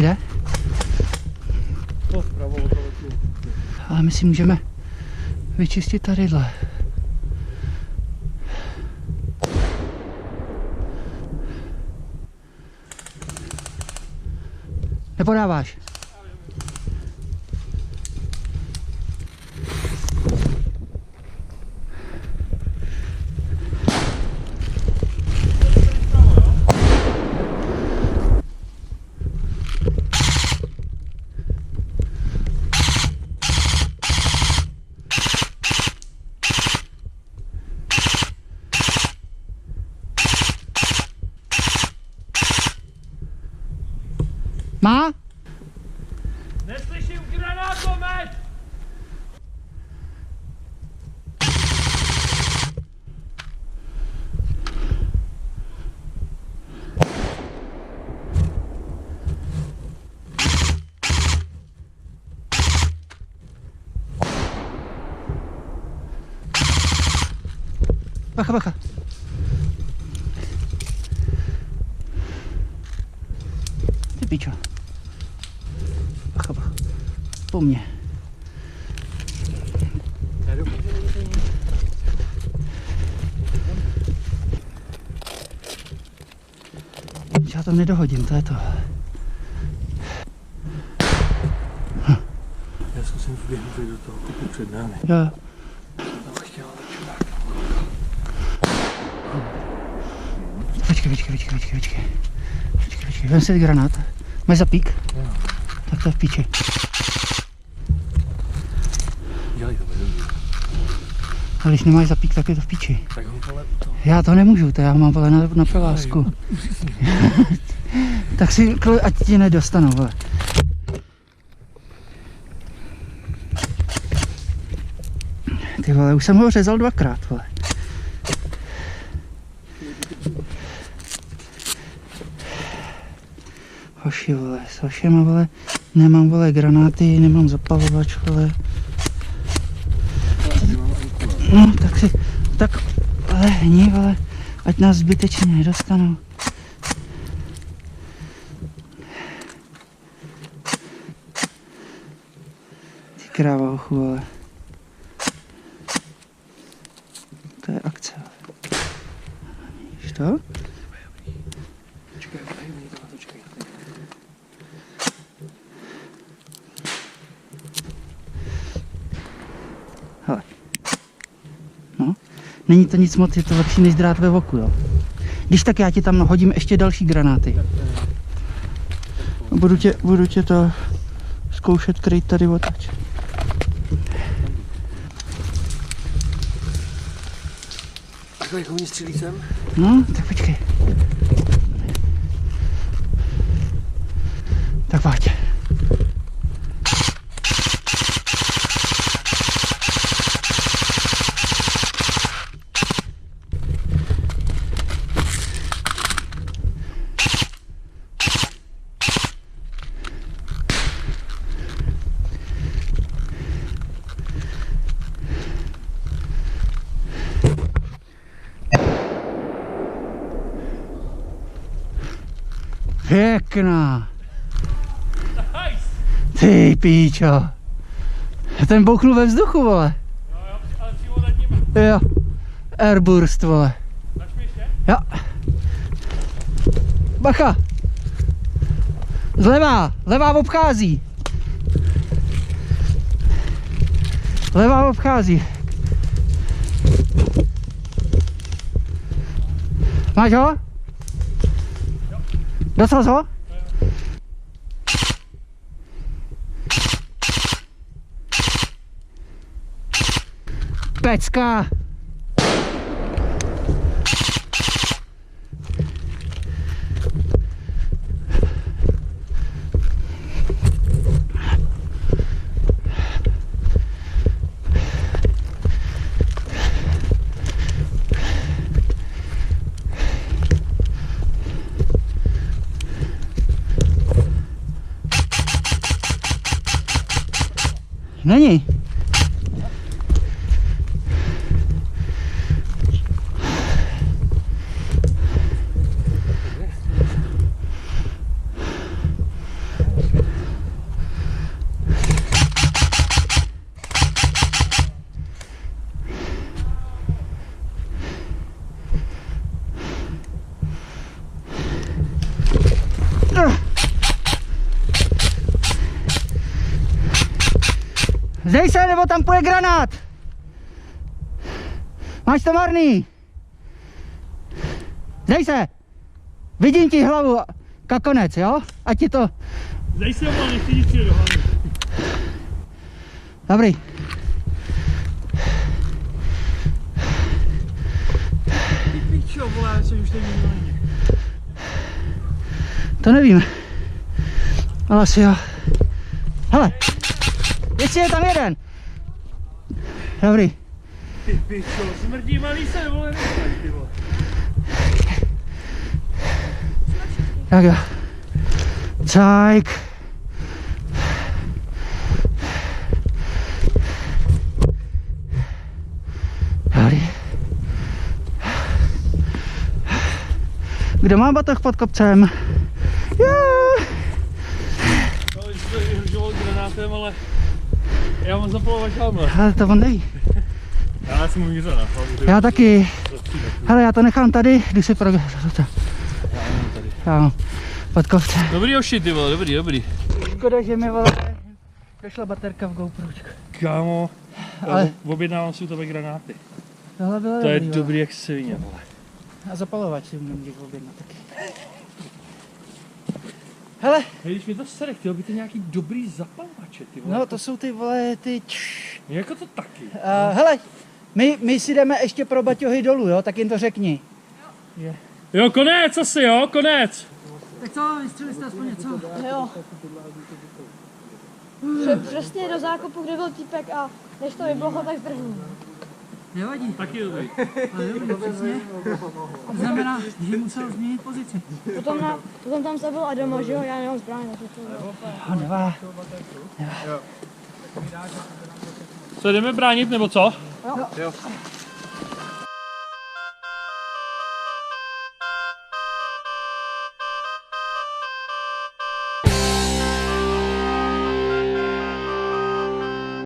Kde? Ale my si můžeme vyčistit tadyhle. Nepodáváš? Má? Neslyším granátomet! Bacha, bacha. Ty pičo. Bacha, bacha. Po mně. Já to nedohodím, to je to. Já zkusím vběhnout do toho kupu před námi. Jo. Počkej. Vem si granát. Máš zapík? Jo. Tak to je v píči. Dělej to, Ale když nemáš zapík, tak je to v píči. tak ho vole to. Já to nemůžu, to já ho mám vole na provázku. Tak si, ať ti nedostanou, vole. Ty vole, už jsem ho řezal dvakrát, vole. Hoši, vole, s hošema, vole, nemám, vole, granáty, nemám zapalovač, vole. No, tak lehni, vole, ať nás zbytečně nedostanou. Ty kráva, hochu, vole. To je akce, vole. Víš to? Hele. No. Není to nic moc, je to lepší než drát ve voku, jo. Když tak já ti tam hodím ještě další granáty. Budu tě to zkoušet kryt tady otač. Takhle jako oni střílí sem? No, tak počkej. Tak pojď. Pěkná. Ty píčo. Ten bouchnul ve vzduchu, vole. Jo, ale přímo nad nimi. Jo. Airburst, vole. Začmi ještě? Jo. Bacha. Levá obchází. Levá obchází. Máš ho? Dostal jsi ho? Pecka! Není. Zdej se, nebo tam půjde granát. Máš to marný. Zdej se. Vidím ti hlavu. Kakonec, jo? Ať ti to... Zdej se, vole, nechci nic do hlavy. Dobrý. Ty pičo, vole, co už tady není. To nevím. Ale asi jo. Hele. Ještě je tam jeden. Dobrý. Ty pičo, smrdí malý se, vole, nechci, ty vole. Tak jo. Čajk. Dobrý. Kdo má batoh pod kopcem? Jo. No, jsme vyhržoval granátem, ale já mám zapalovat žádnou. Ale to on neví. Já jsem mu mířil na hlavu. Já taky. Hele, já to nechám tady, když si pro... Já mám pod kopcem. Dobrý oši, ty vole, dobrý. Škoda, že mi vole došla baterka v GoPročku. Kámo, Ale objednávám si u tebe granáty. tohle bylo To je vole. dobrý jak svině, vole. A zapalovač si můžeš objednat taky. Hele, Hej, když mi to sere, chtěl by ty nějaký dobrý zapalovače, ty vole. no to jsou ty vole, ty Jako to taky. hele, my si jdeme ještě pro baťohy dolů, jo, tak jim to řekni. Jo, konec asi, jo, konec. Tak co, vystřelili jste aspoň něco? Jo. Přesně do zákopu, kde byl týpek a než to vybloho, tak zdrhnul. Nevadí, Taky dobrý. ale dobrý, přesně. To znamená, že musel změnit pozici. Potom tam se byl Adama, že jo, já nemám zbraň, takže to Nevá. Co, jdeme bránit, nebo co? Jo.